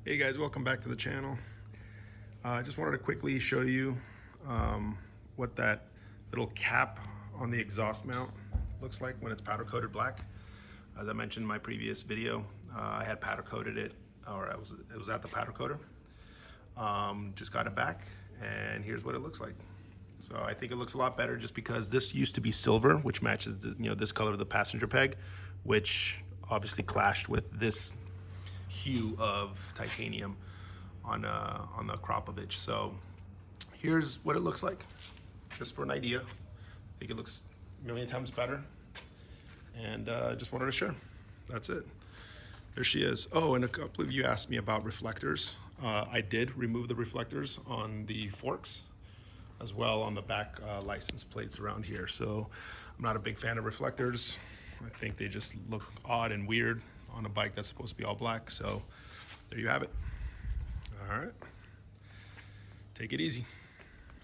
Hey guys, welcome back to the channel. I just wanted to quickly show you what that little cap on the exhaust mount looks like when it's powder coated black. As I mentioned in my previous video, I had powder coated it, or it was at the powder coater. Just got it back, and here's what it looks like. So I think it looks a lot better just because this used to be silver, which matches this color of the passenger peg, which obviously clashed with this hue of titanium on the Kropovich. So here's what it looks like, just for an idea. I think it looks a million times better, and just wanted to share. That's it. There she is. Oh, and a couple of you asked me about reflectors. I did remove the reflectors on the forks, as well on the back license plates around here. So I'm not a big fan of reflectors. I think they just look odd and weird on a bike that's supposed to be all black. So there you have it. All right, take it easy.